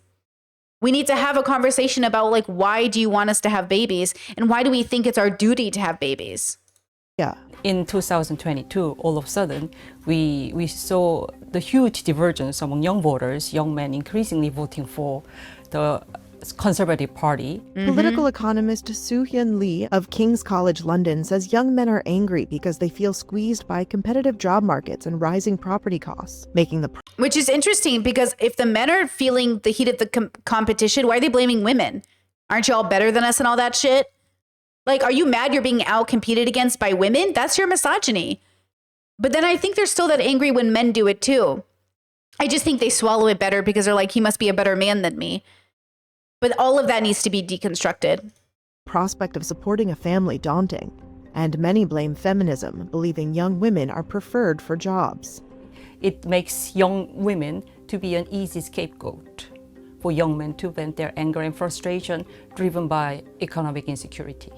we need to have a conversation about like, why do you want us to have babies? And why do we think it's our duty to have babies? Yeah. In 2022, all of a sudden, we saw the huge divergence among young voters, young men increasingly voting for the Conservative Party. Political economist Soo-hyun Lee of King's College London says young men are angry because they feel squeezed by competitive job markets and rising property costs, making the... Which is interesting because if the men are feeling the heat of the competition, why are they blaming women? Aren't y'all better than us and all that shit? Like, are you mad you're being out competed against by women? That's your misogyny. But then I think they're still that angry when men do it too. I just think they swallow it better because they're like, he must be a better man than me. But all of that needs to be deconstructed. Prospect of supporting a family daunting, and many blame feminism, believing young women are preferred for jobs. It makes young women to be an easy scapegoat for young men to vent their anger and frustration driven by economic insecurity.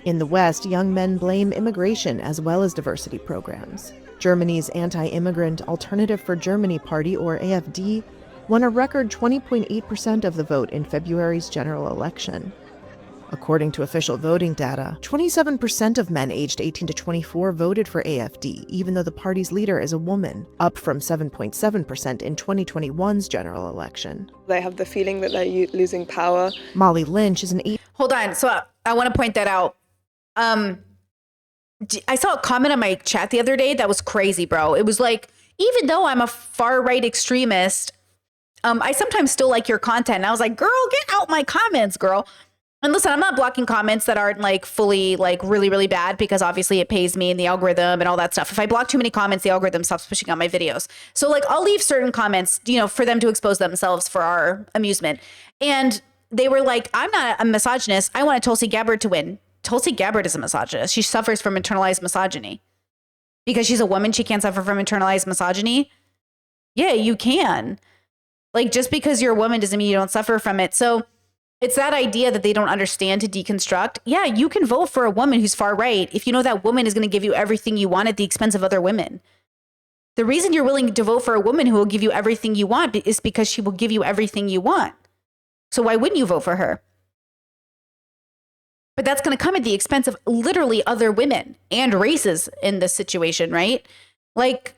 In the West, young men blame immigration as well as diversity programs. Germany's anti-immigrant Alternative for Germany Party, or AfD, won a record 20.8% of the vote in February's general election. According to official voting data, 27% of men aged 18 to 24 voted for AFD, even though the party's leader is a woman, up from 7.7% in 2021's general election. They have the feeling that they're losing power. Molly Lynch is an Hold on. So I want to point that out. I saw a comment on my chat the other day that was crazy, bro. It was like, even though I'm a far right extremist, I sometimes still like your content. And I was like, girl, get out my comments, girl. And listen, I'm not blocking comments that aren't like fully like really, really bad, because obviously it pays me and the algorithm and all that stuff. If I block too many comments, the algorithm stops pushing out my videos. So like I'll leave certain comments, you know, for them to expose themselves for our amusement. And they were like, I'm not a misogynist. I want Tulsi Gabbard to win. Tulsi Gabbard is a misogynist. She suffers from internalized misogyny. Because she's a woman, she can't suffer from internalized misogyny. Yeah, you can. Like, just because you're a woman doesn't mean you don't suffer from it. So it's that idea that they don't understand to deconstruct. Yeah, you can vote for a woman who's far right if you know that woman is going to give you everything you want at the expense of other women. The reason you're willing to vote for a woman who will give you everything you want is because she will give you everything you want. So why wouldn't you vote for her? But that's going to come at the expense of literally other women and races in this situation, right? Like,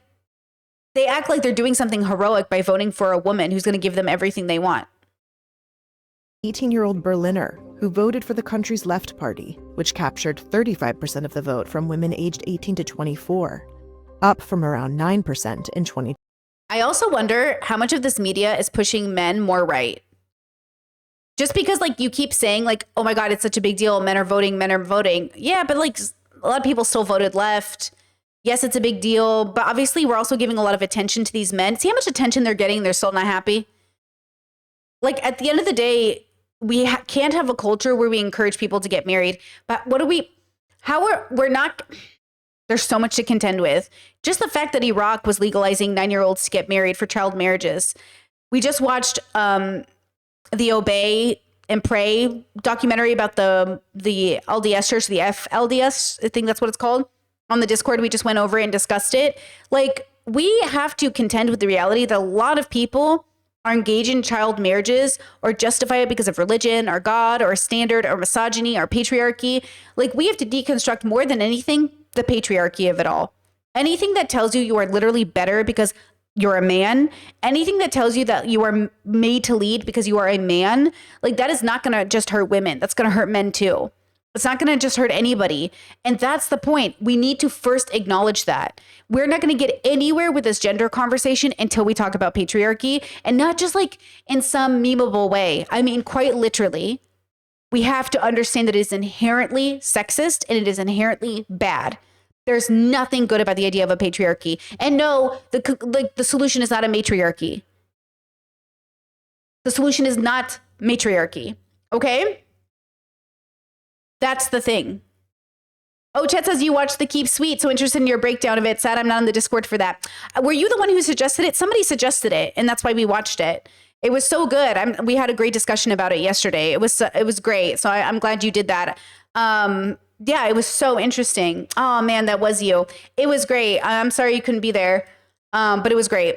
they act like they're doing something heroic by voting for a woman who's going to give them everything they want. 18-year-old Berliner, who voted for the country's Left Party, which captured 35% of the vote from women aged 18 to 24, up from around 9% in 2020. I also wonder how much of this media is pushing men more right. Just because like you keep saying like, oh my God, it's such a big deal. Men are voting, men are voting. Yeah, but like a lot of people still voted left. Yes, it's a big deal. But obviously we're also giving a lot of attention to these men. See how much attention they're getting. They're still not happy. Like at the end of the day, we can't have a culture where we encourage people to get married. But we're not, there's so much to contend with. Just the fact that Iraq was legalizing 9-year-olds to get married for child marriages. We just watched the Obey and Pray documentary about the LDS church, the FLDS, I think that's what it's called. On the Discord, we just went over it and discussed it. Like, we have to contend with the reality that a lot of people are engaged in child marriages or justify it because of religion or God or standard or misogyny or patriarchy. Like, we have to deconstruct more than anything the patriarchy of it all. Anything that tells you are literally better because you're a man, anything that tells you that you are made to lead because you are a man, like that is not going to just hurt women. That's going to hurt men too. It's not going to just hurt anybody. And that's the point. We need to first acknowledge that. We're not going to get anywhere with this gender conversation until we talk about patriarchy, and not just like in some memeable way. I mean, quite literally, we have to understand that it is inherently sexist and it is inherently bad. There's nothing good about the idea of a patriarchy. And no, the solution is not a matriarchy. The solution is not matriarchy. Okay? That's the thing. Oh, Chet says you watched The Keep Sweet, so interested in your breakdown of it. Sad I'm not on the Discord for that. Were you the one who suggested it? Somebody suggested it, and that's why we watched it. It was so good. We had a great discussion about it yesterday. It was great. So I'm glad you did that. Yeah, it was so interesting. Oh man, that was you. It was great. I'm sorry you couldn't be there, but it was great.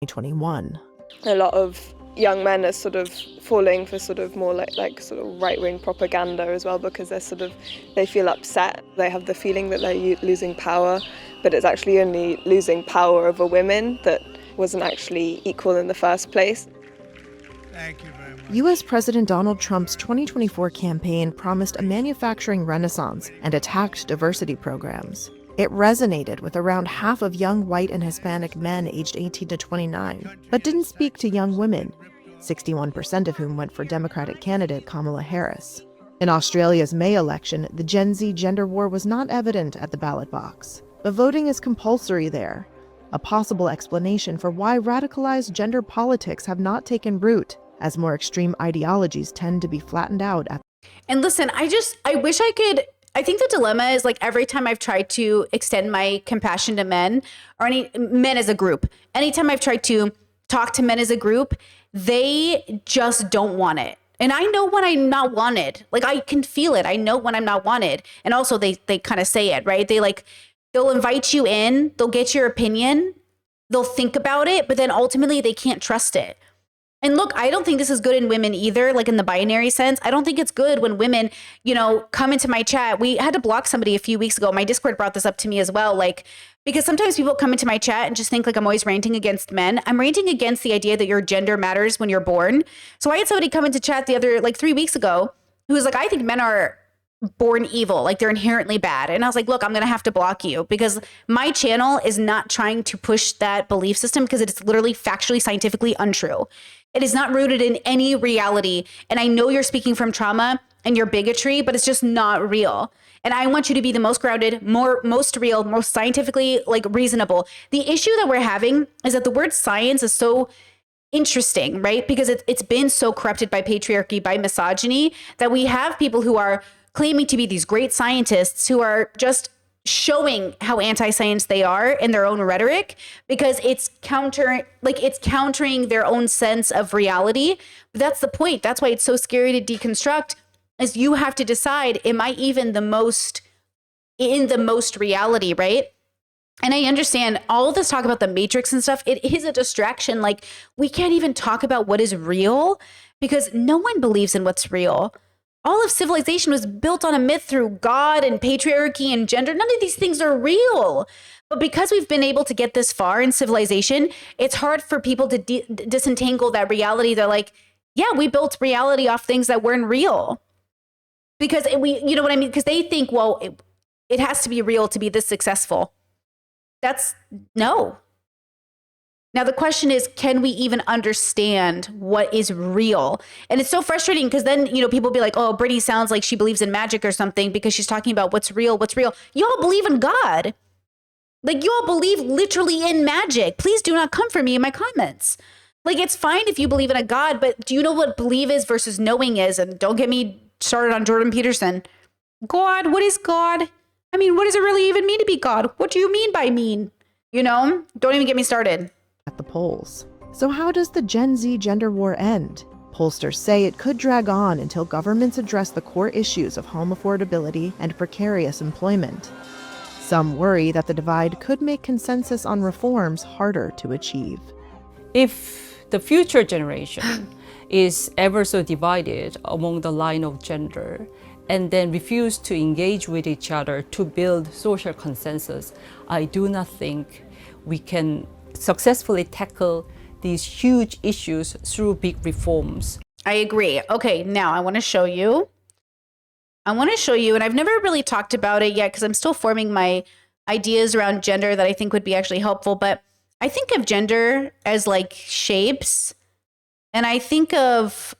2021. A lot of young men are sort of falling for sort of more like sort of right-wing propaganda as well, because they feel upset. They have the feeling that they're losing power, but it's actually only losing power over women that wasn't actually equal in the first place. Thank you very much. U.S. President Donald Trump's 2024 campaign promised a manufacturing renaissance and attacked diversity programs. It resonated with around half of young white and Hispanic men aged 18 to 29, but didn't speak to young women, 61% of whom went for Democratic candidate Kamala Harris. In Australia's May election, the Gen Z gender war was not evident at the ballot box, but voting is compulsory there, a possible explanation for why radicalized gender politics have not taken root, as more extreme ideologies tend to be flattened out at. And listen, I wish I could. I think the dilemma is like every time I've tried to extend my compassion to men or any men as a group, anytime I've tried to talk to men as a group, they just don't want it. And I know when I'm not wanted. Like, I can feel it. I know when I'm not wanted. And also they kind of say it, right? They'll invite you in, they'll get your opinion, they'll think about it, but then ultimately they can't trust it. And look, I don't think this is good in women either, like in the binary sense. I don't think it's good when women, come into my chat. We had to block somebody a few weeks ago. My Discord brought this up to me as well. Like, because sometimes people come into my chat and just think like I'm always ranting against men. I'm ranting against the idea that your gender matters when you're born. So I had somebody come into chat 3 weeks ago who was like, I think men are born evil, like they're inherently bad. And I was like, look, I'm going to have to block you because my channel is not trying to push that belief system because it's literally factually, scientifically untrue. It is not rooted in any reality. And I know you're speaking from trauma and your bigotry, but it's just not real. And I want you to be the most grounded, most real, most scientifically reasonable. The issue that we're having is that the word science is so interesting, right? Because it's been so corrupted by patriarchy, by misogyny, that we have people who are claiming to be these great scientists who are just showing how anti-science they are in their own rhetoric because it's countering their own sense of reality. But that's the point. That's why it's so scary to deconstruct, is you have to decide, am I even in the most reality, right? And I understand all this talk about the matrix and stuff. It is a distraction. Like, we can't even talk about what is real because no one believes in what's real. All of civilization was built on a myth through God and patriarchy and gender. None of these things are real. But because we've been able to get this far in civilization, it's hard for people to disentangle that reality. They're like, yeah, we built reality off things that weren't real. Because you know what I mean? Because they think, well, it has to be real to be this successful. No. Now, the question is, can we even understand what is real? And it's so frustrating because then, people be like, oh, Brittany sounds like she believes in magic or something because she's talking about what's real. Y'all believe in God. Like, y'all believe literally in magic. Please do not come for me in my comments. Like, it's fine if you believe in a God, but do you know what believe is versus knowing is? And don't get me started on Jordan Peterson. God, what is God? I mean, what does it really even mean to be God? What do you mean by mean? Don't even get me started. At the polls. So how does the Gen Z gender war end? Pollsters say it could drag on until governments address the core issues of home affordability and precarious employment. Some worry that the divide could make consensus on reforms harder to achieve. If the future generation is ever so divided among the line of gender and then refuse to engage with each other to build social consensus, I do not think we can successfully tackle these huge issues through big reforms. I agree. Okay, now I want to show you, and I've never really talked about it yet because I'm still forming my ideas around gender that I think would be actually helpful, but I think of gender as like shapes, and I think of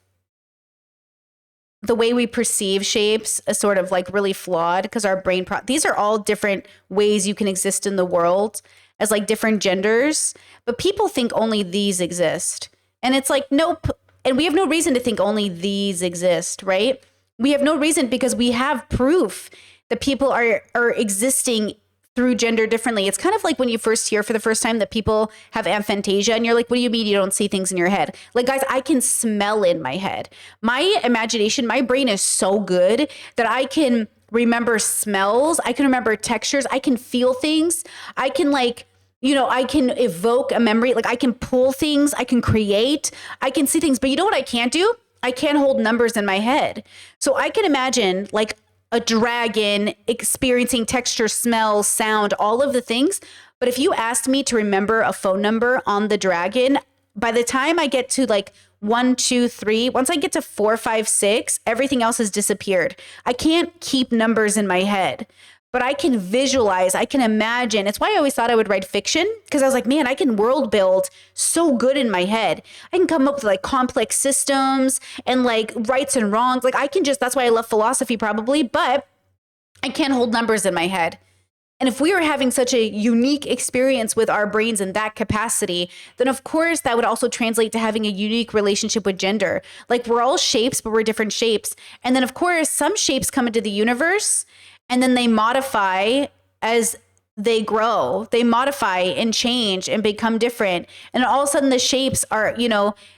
the way we perceive shapes as sort of like really flawed because our brain, these are all different ways you can exist in the world as like different genders, but people think only these exist. And it's like, nope. And we have no reason to think only these exist, right? We have no reason because we have proof that people are existing through gender differently. It's kind of like when you first hear for the first time that people have aphantasia and you're like, what do you mean you don't see things in your head? Like, guys, I can smell in my head. My imagination, my brain is so good that I can remember smells. I can remember textures. I can feel things. I can I can evoke a memory. Like, I can pull things. I can create. I can see things. But you know what I can't do? I can't hold numbers in my head. So I can imagine like a dragon experiencing texture, smell, sound, all of the things. But if you asked me to remember a phone number on the dragon, by the time I get to like 1, 2, 3, once I get to 4, 5, 6, everything else has disappeared. I can't keep numbers in my head, but I can visualize, I can imagine. It's why I always thought I would write fiction, because I was like, man, I can world build so good in my head. I can come up with like complex systems and like rights and wrongs. Like, I can just, that's why I love philosophy probably, but I can't hold numbers in my head. And if we were having such a unique experience with our brains in that capacity, then of course that would also translate to having a unique relationship with gender. Like, we're all shapes, but we're different shapes. And then of course some shapes come into the universe and then they modify as they grow. They modify and change and become different. And all of a sudden the shapes are,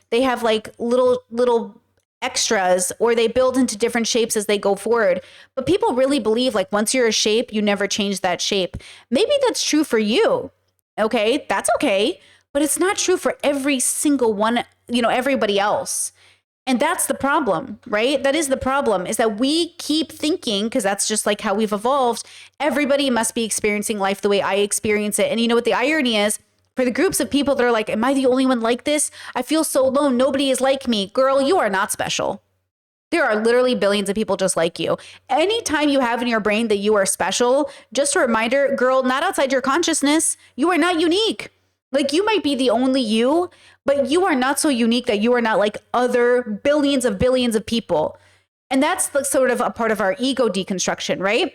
they have like little extras, or they build into different shapes as they go forward. But people really believe like once you're a shape, you never change that shape. Maybe that's true for you. Okay, that's okay. but it's not true for every single one, everybody else. And that's the problem, right? That is the problem, is that we keep thinking, because that's just like how we've evolved, everybody must be experiencing life the way I experience it. And you know what the irony is? For the groups of people that are like, am I the only one like this? I feel so alone. Nobody is like me. Girl, you are not special. There are literally billions of people just like you. Anytime you have in your brain that you are special, just a reminder, girl, not outside your consciousness. You are not unique. Like, you might be the only you, but you are not so unique that you are not like other billions of people. And that's the sort of a part of our ego deconstruction, right?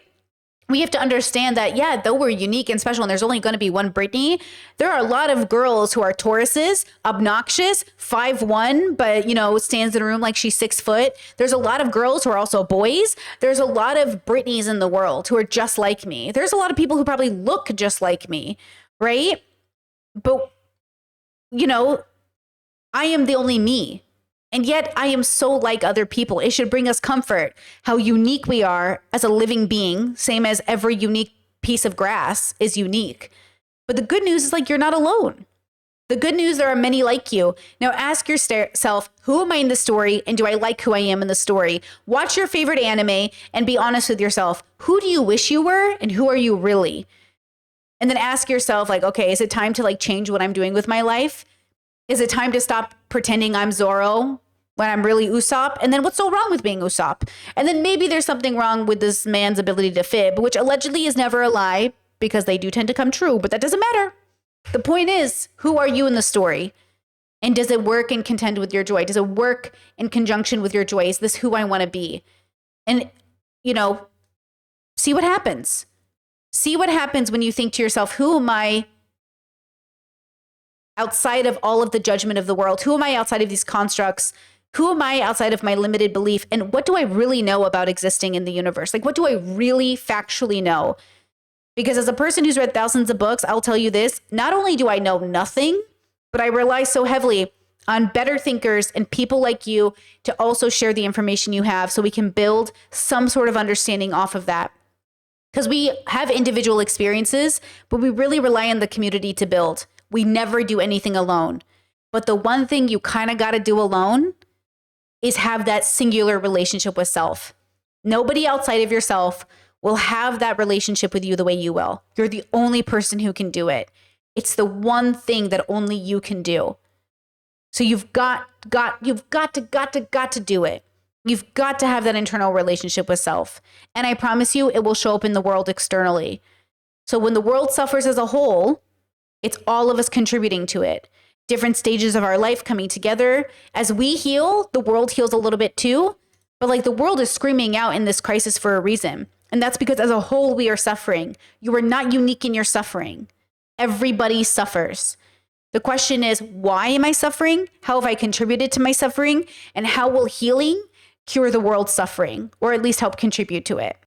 We have to understand that, yeah, though we're unique and special and there's only going to be one Brittany, there are a lot of girls who are Tauruses, obnoxious, 5'1", but, stands in a room like she's 6 foot. There's a lot of girls who are also boys. There's a lot of Brittany's in the world who are just like me. There's a lot of people who probably look just like me, right? But, I am the only me. And yet I am so like other people. It should bring us comfort how unique we are as a living being, same as every unique piece of grass is unique. But the good news is, like, you're not alone. The good news, there are many like you. Now ask yourself, who am I in the story, and do I like who I am in the story? Watch your favorite anime and be honest with yourself. Who do you wish you were, and who are you really? And then ask yourself, like, okay, is it time to like change what I'm doing with my life? Is it time to stop pretending I'm Zoro when I'm really Usopp? And then what's so wrong with being Usopp? And then maybe there's something wrong with this man's ability to fib, which allegedly is never a lie, because they do tend to come true, but that doesn't matter. The point is, who are you in the story? And does it work in contend with your joy? Does it work in conjunction with your joy? Is this who I want to be? And, see what happens. See what happens when you think to yourself, who am I outside of all of the judgment of the world? Who am I outside of these constructs? Who am I outside of my limited belief? And what do I really know about existing in the universe? Like, what do I really factually know? Because as a person who's read thousands of books, I'll tell you this, not only do I know nothing, but I rely so heavily on better thinkers and people like you to also share the information you have so we can build some sort of understanding off of that. Because we have individual experiences, but we really rely on the community to build. We never do anything alone. But the one thing you kind of got to do alone is have that singular relationship with self. Nobody outside of yourself will have that relationship with you the way you will. You're the only person who can do it. It's the one thing that only you can do. So you've got to do it. You've got to have that internal relationship with self. And I promise you, it will show up in the world externally. So when the world suffers as a whole, it's all of us contributing to it. Different stages of our life coming together. As we heal, the world heals a little bit too. But like, the world is screaming out in this crisis for a reason. And that's because as a whole, we are suffering. You are not unique in your suffering. Everybody suffers. The question is, why am I suffering? How have I contributed to my suffering? And how will healing cure the world's suffering, or at least help contribute to it?